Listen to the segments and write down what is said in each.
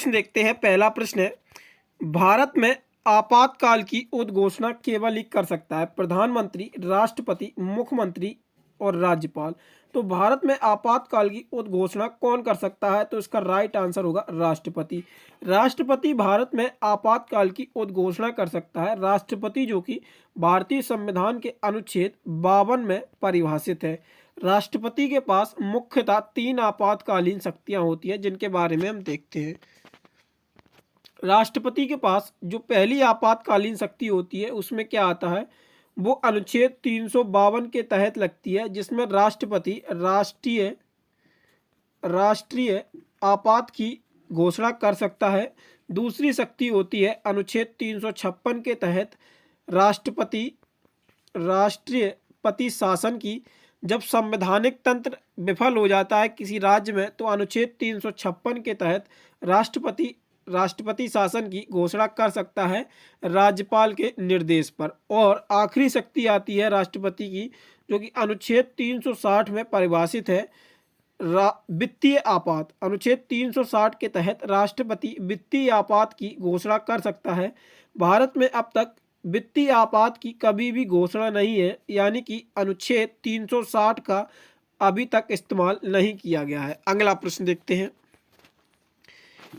प्रश्न देखते हैं। पहला प्रश्न है, भारत में आपातकाल की उद्घोषणा केवल ही कर सकता है प्रधानमंत्री, राष्ट्रपति, मुख्यमंत्री और राज्यपाल। तो भारत में आपातकाल की उद्घोषणा कौन कर सकता है? तो इसका राइट आंसर होगा राष्ट्रपति। राष्ट्रपति भारत में आपातकाल की उद्घोषणा कर सकता है। राष्ट्रपति जो कि भारतीय संविधान के अनुच्छेद 52 में परिभाषित है। राष्ट्रपति के पास मुख्यतः 3 आपातकालीन शक्तियां होती हैं, जिनके बारे में हम देखते हैं। राष्ट्रपति के पास जो पहली आपातकालीन शक्ति होती है उसमें क्या आता है, वो अनुच्छेद 352 के तहत लगती है, जिसमें राष्ट्रपति राष्ट्रीय आपात की घोषणा कर सकता है। दूसरी शक्ति होती है अनुच्छेद 356 के तहत राष्ट्रपति शासन की। जब संवैधानिक तंत्र विफल हो जाता है किसी राज्य में, तो अनुच्छेद 356 के तहत राष्ट्रपति शासन की घोषणा कर सकता है राज्यपाल के निर्देश पर। और आखिरी शक्ति आती है राष्ट्रपति की, जो कि अनुच्छेद 360 में परिभाषित है, वित्तीय आपात। अनुच्छेद 360 के तहत राष्ट्रपति वित्तीय आपात की घोषणा कर सकता है। भारत में अब तक वित्तीय आपात की कभी भी घोषणा नहीं है, यानी कि अनुच्छेद 360 का अभी तक इस्तेमाल नहीं किया गया है। अगला प्रश्न देखते हैं।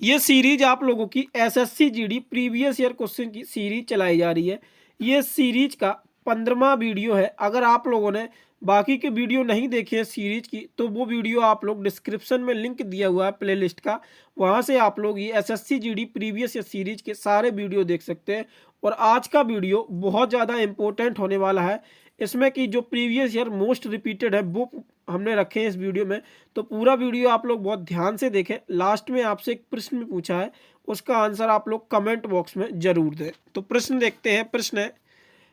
ये सीरीज आप लोगों की SSC GD previous year question की सीरीज चलाई जा रही है। ये सीरीज का 15वां वीडियो है। अगर आप लोगों ने बाकी के वीडियो नहीं देखे हैं सीरीज की, तो वो वीडियो आप लोग डिस्क्रिप्शन में लिंक दिया हुआ है प्लेलिस्ट का, वहाँ से आप लोग ये SSC GD previous year series के सारे वीडियो देख सकते हैं। और आज का वीडियो बहुत ज़्यादा इंपॉर्टेंट होने वाला है। इसमें कि जो प्रीवियस ईयर मोस्ट रिपीटेड है वो हमने रखे हैं इस वीडियो में, तो पूरा वीडियो आप लोग बहुत ध्यान से देखें। लास्ट में आपसे एक प्रश्न भी पूछा है, उसका आंसर आप लोग कमेंट बॉक्स में जरूर दें। तो प्रश्न देखते हैं। प्रश्न है,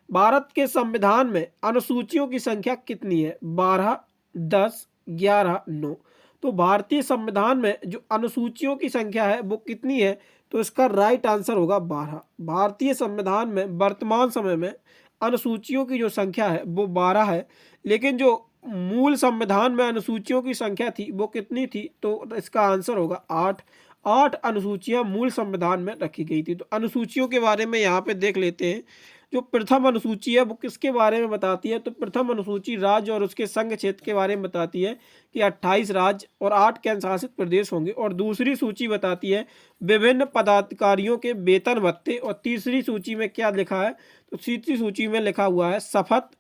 भारत के संविधान में अनुसूचियों की संख्या कितनी है? 12, 10, 11, 9। तो भारतीय संविधान में जो अनुसूचियों की संख्या है वो कितनी है? तो इसका राइट आंसर होगा 12। भारतीय संविधान में वर्तमान समय में अनुसूचियों की जो संख्या है वो 12 है, लेकिन जो मूल संविधान में अनुसूचियों की संख्या थी वो कितनी थी? तो इसका आंसर होगा 8। 8 अनुसूचियां मूल संविधान में रखी गई थी। तो अनुसूचियों के बारे में यहाँ पे देख लेते हैं। जो प्रथम अनुसूची है वो किसके बारे में बताती है? तो प्रथम अनुसूची राज्य और उसके संघ क्षेत्र के बारे में बताती है कि 28 राज्य और 8 केंद्र शासित प्रदेश होंगे। और दूसरी सूची बताती है विभिन्न पदाधिकारियों के वेतन भत्ते। और तीसरी सूची में क्या लिखा है? तो तीसरी सूची में लिखा हुआ है शपथ,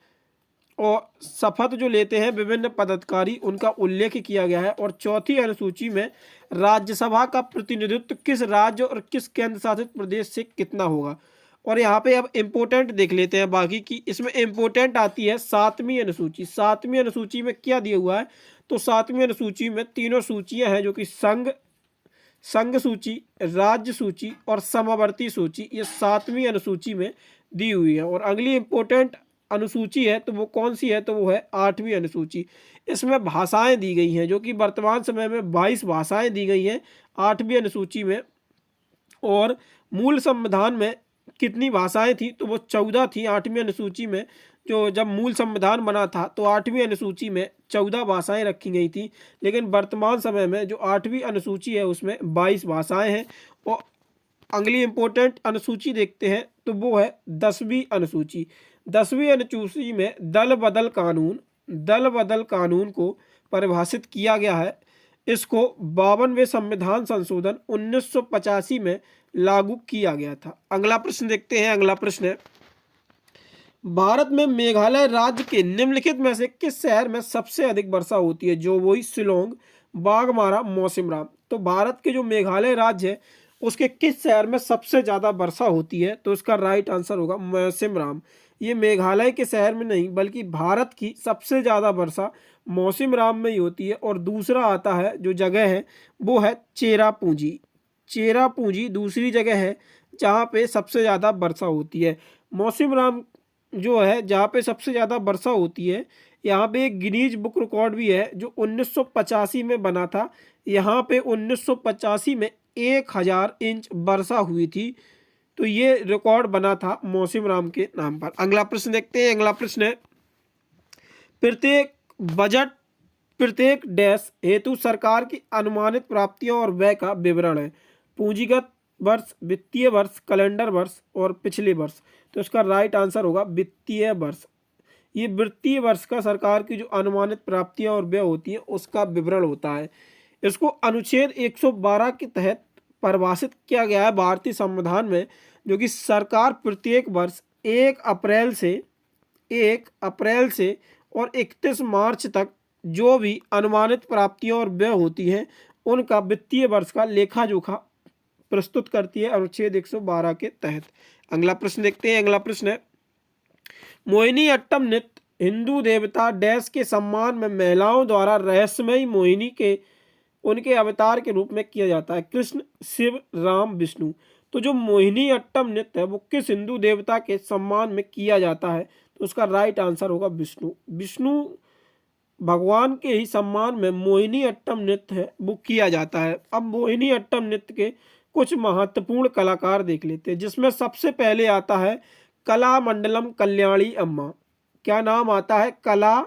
और शपथ जो लेते हैं विभिन्न पदाधिकारी उनका उल्लेख किया गया है। और चौथी अनुसूची में राज्यसभा का प्रतिनिधित्व किस राज्य और किस केंद्र शासित प्रदेश से कितना होगा। और यहाँ पे अब इम्पोर्टेंट देख लेते हैं बाकी की। इसमें इम्पोर्टेंट आती है 7वीं अनुसूची। 7वीं अनुसूची में क्या दिया हुआ है? तो 7वीं अनुसूची में तीनों सूचियां हैं, जो कि संघ सूची, राज्य सूची और समवर्ती सूची, ये 7वीं अनुसूची में दी हुई है। और अगली इम्पोर्टेंट अनुसूची है तो वो कौन सी है? तो वो है 8वीं अनुसूची। इसमें भाषाएं दी गई हैं, जो कि वर्तमान समय में 22 भाषाएं दी गई हैं 8वीं अनुसूची में। और मूल संविधान में कितनी भाषाएं थी? तो वो 14 थी 8वीं अनुसूची में। जो जब मूल संविधान बना था तो 8वीं अनुसूची में 14 भाषाएं रखी गई थी, लेकिन वर्तमान समय में जो 8वीं अनुसूची है उसमें 22 भाषाएं हैं। और अगली इम्पोर्टेंट अनुसूची देखते हैं तो वो है 10वीं अनुसूची। 10वीं अनुसूची में दल बदल कानून को परिभाषित किया गया है। इसको 52वें संविधान संशोधन 1985 में लागू किया गया था। अगला प्रश्न देखते हैं। अगला प्रश्न है, भारत में मेघालय राज्य के निम्नलिखित में से किस शहर में सबसे अधिक वर्षा होती है? जो वही शिलोंग, बाघमारा, मौसिमराम। तो भारत के जो मेघालय राज्य है उसके किस शहर में सबसे ज़्यादा वर्षा होती है? तो इसका राइट आंसर होगा मौसिमराम। ये मेघालय के शहर में नहीं बल्कि भारत की सबसे ज़्यादा वर्षा मौसिमराम में ही होती है। और दूसरा आता है जो जगह है वो है चेरापूंजी। चेरापूंजी दूसरी जगह है जहाँ पे सबसे ज़्यादा वर्षा होती है। मौसिमराम जो है जहाँ पे सबसे ज़्यादा वर्षा होती है, यहाँ पे एक गिनीज बुक रिकॉर्ड भी है जो 1985 में बना था। यहाँ पे 1985 में 1000 इंच वर्षा हुई थी। तो ये रिकॉर्ड बना था मौसिमराम के नाम पर। अगला प्रश्न देखते हैं। अगला प्रश्न है, प्रत्येक डैश हेतु सरकार की अनुमानित प्राप्तियों और व्यय का विवरण है। पूंजीगत वर्ष, वित्तीय वर्ष, कैलेंडर वर्ष और पिछले वर्ष। तो इसका राइट आंसर होगा वित्तीय वर्ष। ये वित्तीय वर्ष का सरकार की जो अनुमानित प्राप्तियां और व्यय होती है उसका विवरण होता है। इसको अनुच्छेद 112 के तहत परिभाषित किया गया है भारतीय संविधान में, जो कि सरकार प्रत्येक वर्ष 1 अप्रैल से और 31 मार्च तक जो भी अनुमानित प्राप्तियां और व्यय होती हैं उनका वित्तीय वर्ष का लेखा जोखा प्रस्तुत करती है अनुच्छेद 112 के तहत। अगला प्रश्न देखते हैं। अगला प्रश्न है, मोहिनी अट्टम नृत्य हिंदू देवता डैश के सम्मान में महिलाओं द्वारा रहस्यमयी मोहिनी के उनके अवतार के रूप में किया जाता है। कृष्ण, शिव, राम, विष्णु। तो जो मोहिनी अट्टम नृत्य है वो किस हिंदू देवता के सम्मान में किया जाता है? तो उसका राइट आंसर होगा विष्णु। विष्णु भगवान के ही सम्मान में मोहिनी अट्टम नृत्य है वो किया जाता है। अब मोहिनी अट्टम नृत्य के कुछ महत्वपूर्ण कलाकार देख लेते हैं, जिसमें सबसे पहले आता है कला मंडलम कल्याणी अम्मा। क्या नाम आता है? कला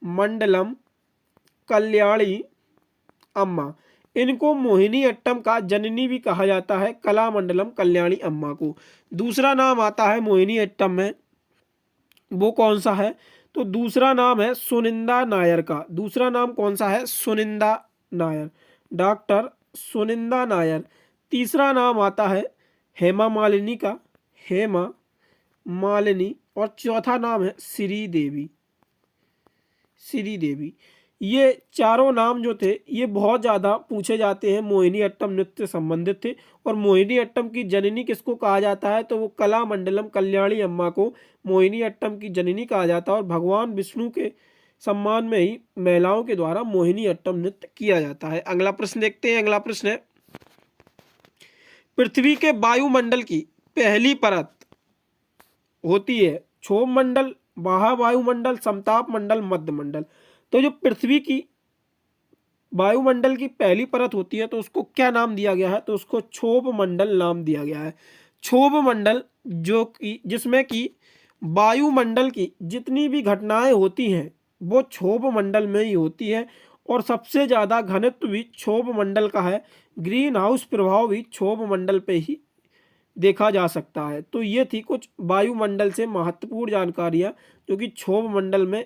मंडलम कल्याणी अम्मा। इनको मोहिनी अट्टम का जननी भी कहा जाता है, कला मंडलम कल्याणी अम्मा को। दूसरा नाम आता है मोहिनी अट्टम में, वो कौन सा है? तो दूसरा नाम है सुनिंदा नायर का। दूसरा नाम कौन सा है? सुनिंदा नायर, डॉक्टर सुनिंदा नायर। तीसरा नाम आता है हेमा मालिनी का, हेमा मालिनी। और चौथा नाम है श्री देवी, श्री देवी। ये चारों नाम जो थे ये बहुत ज़्यादा पूछे जाते हैं, मोहिनी अट्टम नृत्य से संबंधित थे। और मोहिनी अट्टम की जननी किसको कहा जाता है? तो वो कला मंडलम कल्याणी अम्मा को मोहिनी अट्टम की जननी कहा जाता है। और भगवान विष्णु के सम्मान में ही महिलाओं के द्वारा मोहिनी अट्टम नृत्य किया जाता है। अगला प्रश्न देखते हैं। अगला प्रश्न है, पृथ्वी के वायुमंडल की पहली परत होती है क्षोभ मंडल, महावायुमंडल, समताप मंडल, मध्य मंडल। तो जो पृथ्वी की वायुमंडल की पहली परत होती है तो उसको क्या नाम दिया गया है? तो उसको क्षोभ मंडल नाम दिया गया है। क्षोभ मंडल जो कि जिसमें कि वायुमंडल की जितनी भी घटनाएं होती हैं वो क्षोभ मंडल में ही होती है। और सबसे ज़्यादा घनत्व भी क्षोभ मंडल का है। ग्रीन हाउस प्रभाव भी क्षोभ मंडल पे ही देखा जा सकता है। तो ये थी कुछ वायुमंडल से महत्वपूर्ण जानकारियाँ जो कि क्षोभ मंडल में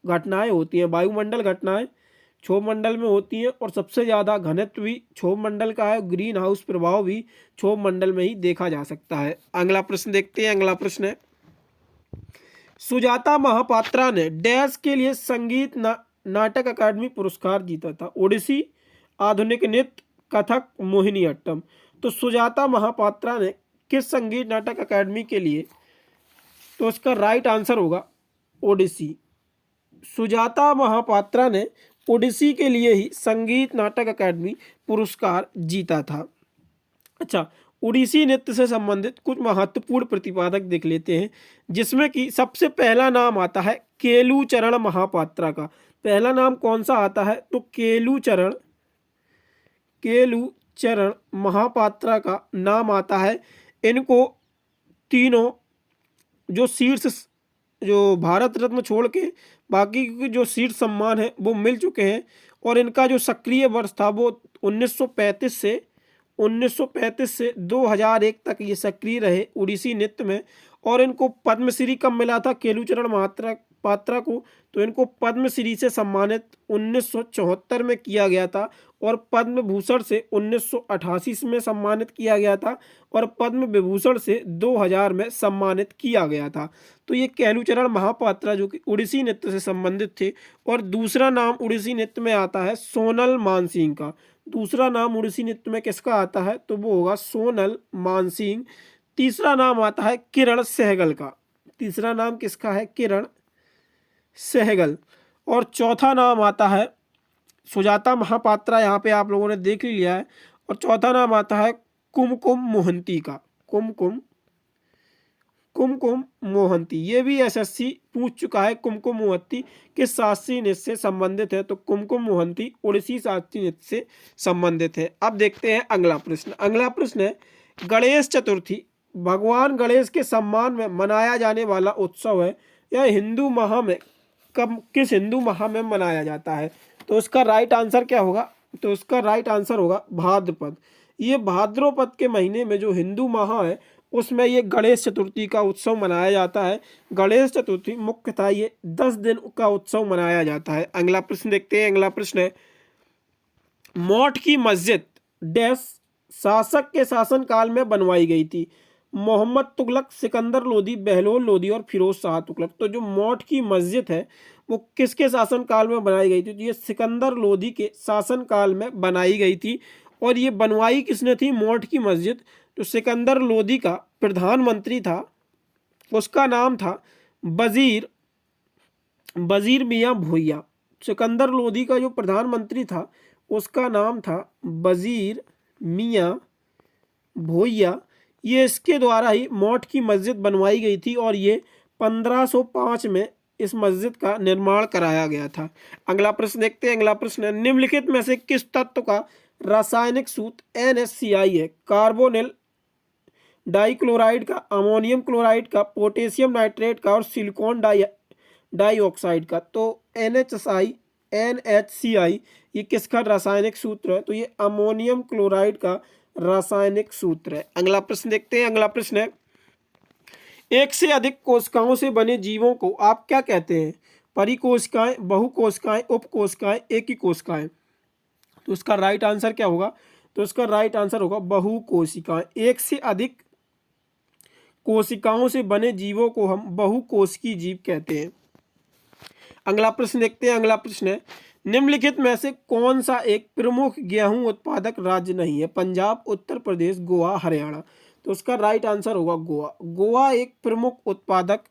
घटनाएं होती हैं। वायुमंडल घटनाएं क्षोभ मंडल में होती हैं और सबसे ज़्यादा घनत्व भी क्षोभ मंडल का है। ग्रीन हाउस प्रभाव भी क्षोभ मंडल में ही देखा जा सकता है। अगला प्रश्न देखते हैं। अगला प्रश्न है, सुजाता महापात्रा ने डैश के लिए संगीत नाटक अकादमी पुरस्कार जीता था? ओडिसी, आधुनिक नृत्य, कथक, मोहिनी अट्टम। तो सुजाता महापात्रा ने किस संगीत नाटक अकादमी के लिए? तो इसका राइट आंसर होगा ओडिसी। सुजाता महापात्रा ने ओडिसी के लिए ही संगीत नाटक अकादमी पुरस्कार जीता था। अच्छा, ओडिसी नृत्य से संबंधित कुछ महत्वपूर्ण प्रतिपादक देख लेते हैं, जिसमें कि सबसे पहला नाम आता है केलूचरण महापात्रा का। पहला नाम कौन सा आता है? तो केलूचरण महापात्रा का नाम आता है। इनको तीनों जो शीर्ष जो भारत रत्न छोड़ के बाकी के जो शीर्ष सम्मान है वो मिल चुके हैं। और इनका जो सक्रिय वर्ष था वो 1935 से 2001 तक ये सक्रिय रहे ओडिसी नृत्य में। और इनको पद्मश्री कब मिला था केलूचरण महापात्रा को? तो इनको पद्मश्री से सम्मानित 1974 में किया गया था। और पद्म भूषण से 1988 में सम्मानित किया गया था। और पद्म विभूषण से 2000 में सम्मानित किया गया था। तो ये केलूचरण महापात्रा जो कि ओडिसी नृत्य से संबंधित थे। और दूसरा नाम ओडिसी नृत्य में आता है सोनल मानसिंह का। दूसरा नाम ओडिसी नृत्य में किसका आता है? तो वो होगा सोनल मानसिंह। तीसरा नाम आता है किरण सहगल का। तीसरा नाम किसका है? किरण सहगल। और चौथा नाम आता है सुजाता महापात्रा, यहाँ पे आप लोगों ने देख लिया है। और चौथा नाम आता है कुमकुम मोहंती का। कुमकुम मोहंती, ये भी एसएससी पूछ चुका है। कुमकुम मोहंती किस शास्त्रीय नृत्य से संबंधित है? तो कुमकुम मोहंती ओडिसी शास्त्रीय नृत्य से संबंधित है। अब देखते हैं अगला प्रश्न। अगला प्रश्न है, गणेश चतुर्थी भगवान गणेश के सम्मान में मनाया जाने वाला उत्सव है। यह हिंदू माह में किस हिंदू माह में मनाया जाता है? तो इसका राइट आंसर क्या होगा? तो इसका राइट आंसर होगा भाद्रपद। ये भाद्रपद के महीने में जो हिंदू माह है उसमें ये गणेश चतुर्थी का उत्सव मनाया जाता है। गणेश चतुर्थी मुख्यतः ये 10 दिन का उत्सव मनाया जाता है। अगला प्रश्न देखते हैं। अगला प्रश्न है, मौठ की मस्जिद डैश शासक के शासनकाल में बनवाई गई थी? मोहम्मद तुगलक, सिकंदर लोदी, बहलोल लोदी और फिरोज शाह तुगलक। तो जो मौठ की मस्जिद है वो किसके शासनकाल में बनाई गई थी? तो ये सिकंदर लोदी के शासनकाल में बनाई गई थी। और ये बनवाई किसने थी मौठ की मस्जिद? तो सिकंदर लोदी का प्रधानमंत्री था, उसका नाम था वजीर मियाँ भोइया। सिकंदर लोदी का जो प्रधानमंत्री था उसका नाम था वजीर मियाँ भोइया। ये इसके द्वारा ही मौठ की मस्जिद बनवाई गई थी और ये 1505 में इस मस्जिद का निर्माण कराया गया था। अगला प्रश्न देखते हैं। अगला प्रश्न है, निम्नलिखित में से किस तत्व का रासायनिक सूत्र NaCl है? कार्बोनिल डाइक्लोराइड का, अमोनियम क्लोराइड का, पोटेशियम नाइट्रेट का और सिलिकॉन डाइऑक्साइड का। तो NaCl ये किसका रासायनिक सूत्र है? तो ये अमोनियम क्लोराइड का रासायनिक सूत्र है। अगला प्रश्न देखते हैं। अगला प्रश्न है, एक से अधिक कोशिकाओं से बने जीवों को आप क्या कहते हैं? परिकोशिकाएं, बहुकोशिकाएं, उपकोशिकाएं, एक ही कोशिकाएं। तो इसका राइट आंसर क्या होगा? तो इसका राइट आंसर होगा बहुकोशिकाएं। एक से अधिक कोशिकाओं से बने जीवों को हम बहुकोशिकीय जीव कहते हैं। अगला प्रश्न देखते हैं। अगला प्रश्न है, निम्नलिखित में से कौन सा एक प्रमुख गेहूं उत्पादक राज्य नहीं है? पंजाब, उत्तर प्रदेश, गोवा, हरियाणा। तो उसका राइट आंसर होगा गोवा। गोवा एक प्रमुख उत्पादक,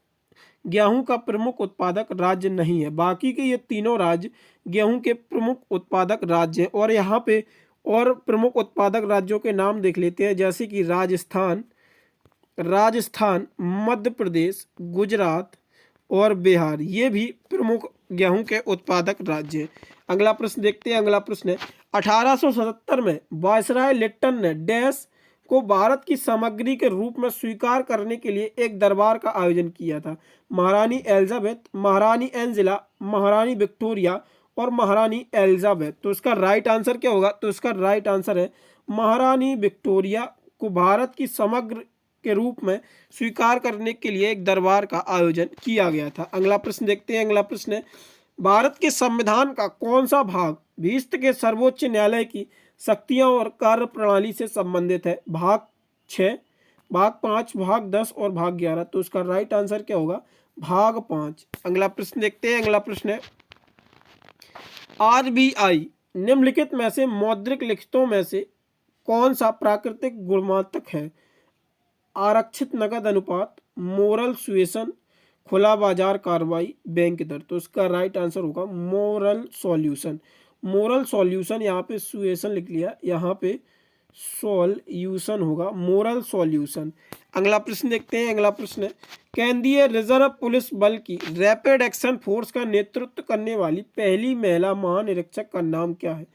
गेहूं का प्रमुख उत्पादक राज्य नहीं है। बाकी के ये तीनों राज्य गेहूं के प्रमुख उत्पादक राज्य हैं। और यहाँ पे और प्रमुख उत्पादक राज्यों के नाम देख लेते हैं, जैसे कि राजस्थान, मध्य प्रदेश, गुजरात और बिहार, ये भी प्रमुख गेहूं के उत्पादक राज्य हैं। अगला प्रश्न देखते हैं। अगला प्रश्न है, 1877 में वायसराय लिट्टन ने डैश को भारत की सामग्री के रूप में स्वीकार करने के लिए एक दरबार का आयोजन किया था? महारानी एलिजाबेथ, महारानी एंजिला, महारानी विक्टोरिया और महारानी एलिजाबेथ। तो इसका राइट आंसर क्या होगा? तो इसका राइट आंसर है महारानी विक्टोरिया को भारत की समग्र के रूप में स्वीकार करने के लिए एक दरबार का आयोजन किया गया था। अगला प्रश्न देखते हैं। अगला प्रश्न है, भारत के संविधान का कौन सा भाग भीष्ट के सर्वोच्च न्यायालय की शक्तियां और कार्य प्रणाली से संबंधित है? भाग 6, भाग 5, भाग 10 और भाग 11। तो उसका राइट आंसर क्या होगा? भाग 5। अगला प्रश्न देखते हैं। अगला प्रश्न है, RBI निम्नलिखित में से मौद्रिक लिखितों में से कौन सा प्राकृतिक गुणमात्रक है? आरक्षित नकद अनुपात, मोरल सुएशन, खुला बाजार कार्रवाई, बैंक दर। तो इसका राइट आंसर होगा मोरल सॉल्यूशन। मोरल सॉल्यूशन, यहाँ पे सुएशन लिख लिया, यहाँ पे सॉल्यूशन होगा, मोरल सॉल्यूशन। अगला प्रश्न देखते हैं। अगला प्रश्न है, केंद्रीय रिजर्व पुलिस बल की रैपिड एक्शन फोर्स का नेतृत्व करने वाली पहली महिला महानिरीक्षक का नाम क्या है?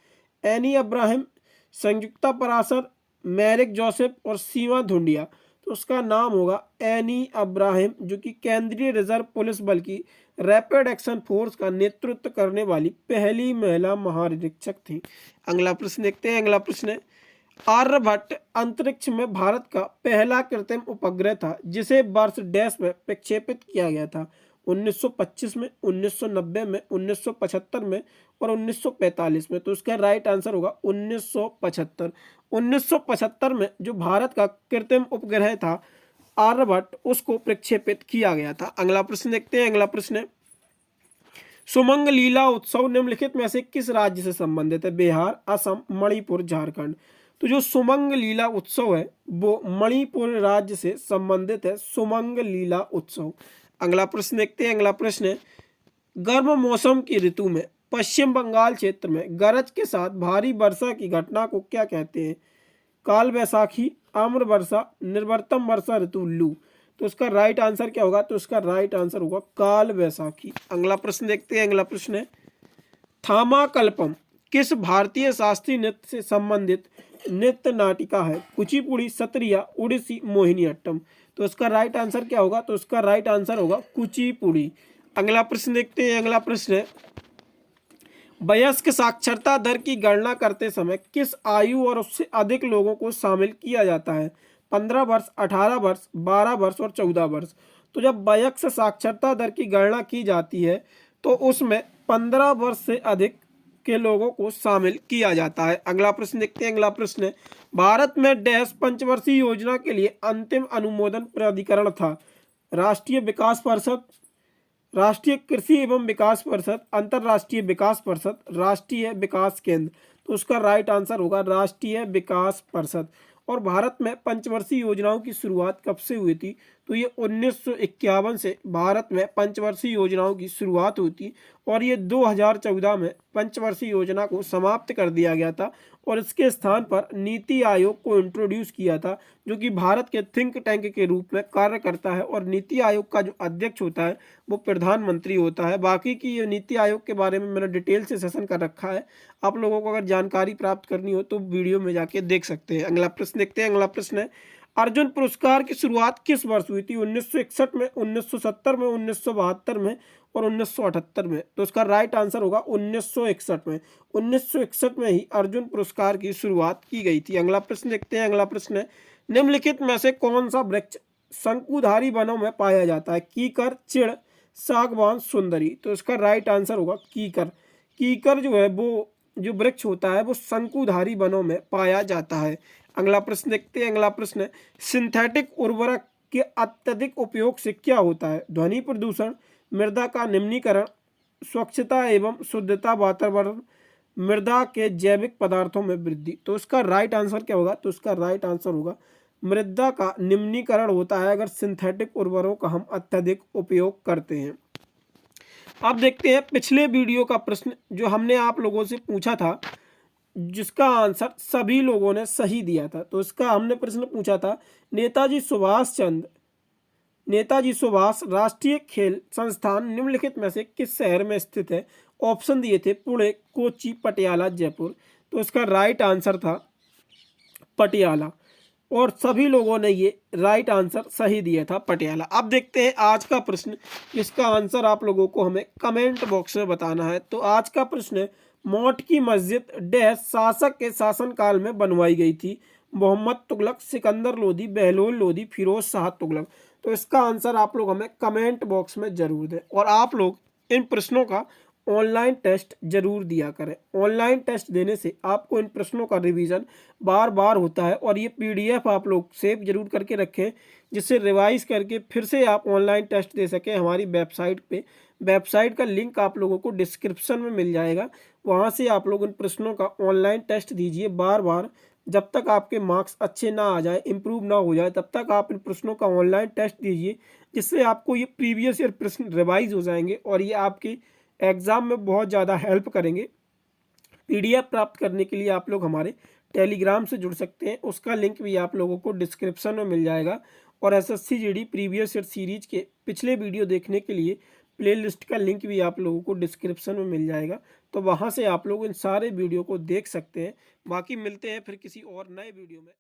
एनी अब्राहम, संयुक्ता पराशर, मैरिक जोसेफ और सीमा धुंडिया। तो उसका नाम होगा एनी अब्राहम, जो कि केंद्रीय रिजर्व पुलिस बल की रैपिड एक्शन फोर्स का नेतृत्व करने वाली पहली महिला महानिरीक्षक थी। अगला प्रश्न देखते हैं। अगला प्रश्न है, आर्यभट्ट अंतरिक्ष में भारत का पहला कृत्रिम उपग्रह था जिसे वर्ष डैश में प्रक्षेपित किया गया था? 1925 में, 1990 में, 1975 में और 1945 में। तो उसका राइट आंसर होगा 1975। 1975 में जो भारत का कृत्रिम उपग्रह था आर्यभट्ट, उसको प्रक्षेपित किया गया था। अगला प्रश्न देखते हैं। अगला प्रश्न है, सुमंग लीला उत्सव निम्नलिखित में से किस राज्य से संबंधित है? बिहार, असम, मणिपुर, झारखंड। तो जो सुमंग लीला उत्सव है वो मणिपुर राज्य से संबंधित है, सुमंग लीला उत्सव। अगला प्रश्न देखते हैं। अगला प्रश्न है, गर्म मौसम की ऋतु में पश्चिम बंगाल क्षेत्र में गरज के साथ भारी वर्षा की घटना को क्या कहते हैं? काल वैसाखी, आम्र वर्षा, निर्वर्तम वर्षा ऋतु, लू। तो उसका राइट आंसर क्या होगा? तो उसका राइट आंसर होगा काल वैसाखी। अगला प्रश्न देखते हैं। अगला प्रश्न है, थामाकल्पम किस भारतीय शास्त्रीय नृत्य से संबंधित नृत्य नाटिका है? कुचिपुड़ी, सत्रिया, ओडिसी, मोहिनीअट्टम। तो इसका राइट आंसर क्या होगा? तो इसका राइट आंसर होगा कुचिपुड़ी। अगला प्रश्न देखते हैं। अगला प्रश्न है, वयस्क साक्षरता दर की गणना करते समय किस आयु और उससे अधिक लोगों को शामिल किया जाता है? 15 वर्ष, 18 वर्ष, 12 वर्ष और 14 वर्ष। तो जब वयस्क साक्षरता दर की गणना की जाती है तो उसमें 15 वर्ष से अधिक के लोगों को शामिल किया जाता है। अगला प्रश्न देखते हैं। अगला प्रश्न है, भारत में डैश पंचवर्षीय योजना के लिए अंतिम अनुमोदन प्राधिकरण था? राष्ट्रीय विकास परिषद, राष्ट्रीय कृषि एवं विकास परिषद, अंतर्राष्ट्रीय विकास परिषद, राष्ट्रीय विकास केंद्र। तो उसका राइट आंसर होगा राष्ट्रीय विकास परिषद। और भारत में पंचवर्षीय योजनाओं की शुरुआत कब से हुई थी? तो ये 1951 से भारत में पंचवर्षीय योजनाओं की शुरुआत हुई थी और ये 2014 में पंचवर्षीय योजना को समाप्त कर दिया गया था और इसके स्थान पर नीति आयोग को इंट्रोड्यूस किया था, जो कि भारत के थिंक टैंक के रूप में कार्य करता है। और नीति आयोग का जो अध्यक्ष होता है वो प्रधानमंत्री होता है। बाकी की ये नीति आयोग के बारे में मैंने डिटेल से सेशन कर रखा है, आप लोगों को अगर जानकारी प्राप्त करनी हो तो वीडियो में जाके देख सकते हैं। अगला प्रश्न देखते हैं। अगला प्रश्न है, अर्जुन पुरस्कार की शुरुआत किस वर्ष हुई थी? 1961 में, 1970 में, 1972 में और 1978 में। तो इसका राइट आंसर होगा 1961 में। 1961 में ही अर्जुन पुरस्कार की शुरुआत की गई थी। अगला प्रश्न देखते हैं। अगला प्रश्न है, निम्नलिखित में से कौन सा वृक्ष शंकुधारी वनों में पाया जाता है? कीकर, चिड़, सागवान, सुंदरी। तो इसका राइट आंसर होगा कीकर। कीकर जो है वो जो वृक्ष होता है वो शंकुधारी वनों में पाया जाता है। अगला प्रश्न देखते हैं। अगला प्रश्न है, सिंथेटिक उर्वरक के अत्यधिक उपयोग से क्या होता है? ध्वनि प्रदूषण, मृदा का निम्नीकरण, स्वच्छता एवं शुद्धता वातावरण, मृदा के जैविक पदार्थों में वृद्धि। तो इसका राइट आंसर क्या होगा? तो इसका राइट आंसर होगा मृदा का निम्नीकरण होता है अगर सिंथेटिक उर्वरकों का हम अत्यधिक उपयोग करते हैं। अब देखते हैं पिछले वीडियो का प्रश्न जो हमने आप लोगों से पूछा था, जिसका आंसर सभी लोगों ने सही दिया था। तो इसका हमने प्रश्न पूछा था, नेताजी सुभाष राष्ट्रीय खेल संस्थान निम्नलिखित में से किस शहर में स्थित है? ऑप्शन दिए थे पुणे, कोच्चि, पटियाला, जयपुर। तो इसका राइट आंसर था पटियाला और सभी लोगों ने ये राइट आंसर सही दिया था, पटियाला। अब देखते हैं आज का प्रश्न, इसका आंसर आप लोगों को हमें कमेंट बॉक्स में बताना है। तो आज का प्रश्न है, मौट की मस्जिद डैश शासक के शासनकाल में बनवाई गई थी? मोहम्मद तुगलक, सिकंदर लोदी, बहलोल लोदी, फिरोज शाह तुगलक। तो इसका आंसर आप लोग हमें कमेंट बॉक्स में जरूर दें और आप लोग इन प्रश्नों का ऑनलाइन टेस्ट जरूर दिया करें। ऑनलाइन टेस्ट देने से आपको इन प्रश्नों का रिवीजन बार बार होता है और ये पीडीएफ आप लोग सेव जरूर करके रखें, जिससे रिवाइज करके फिर से आप ऑनलाइन टेस्ट दे सकें हमारी वेबसाइट पे। वेबसाइट का लिंक आप लोगों को डिस्क्रिप्शन में मिल जाएगा, वहाँ से आप लोग इन प्रश्नों का ऑनलाइन टेस्ट दीजिए बार बार। जब तक आपके मार्क्स अच्छे ना आ जाए, इम्प्रूव ना हो जाए, तब तक आप इन प्रश्नों का ऑनलाइन टेस्ट दीजिए, जिससे आपको ये प्रीवियस ईयर प्रश्न रिवाइज हो जाएंगे और ये आपके एग्ज़ाम में बहुत ज़्यादा हेल्प करेंगे। पीडीएफ प्राप्त करने के लिए आप लोग हमारे टेलीग्राम से जुड़ सकते हैं, उसका लिंक भी आप लोगों को डिस्क्रिप्शन में मिल जाएगा। और SSC GD previous year series के पिछले वीडियो देखने के लिए प्लेलिस्ट का लिंक भी आप लोगों को डिस्क्रिप्शन में मिल जाएगा, तो वहाँ से आप लोग इन सारे वीडियो को देख सकते हैं। बाकी मिलते हैं फिर किसी और नए वीडियो में।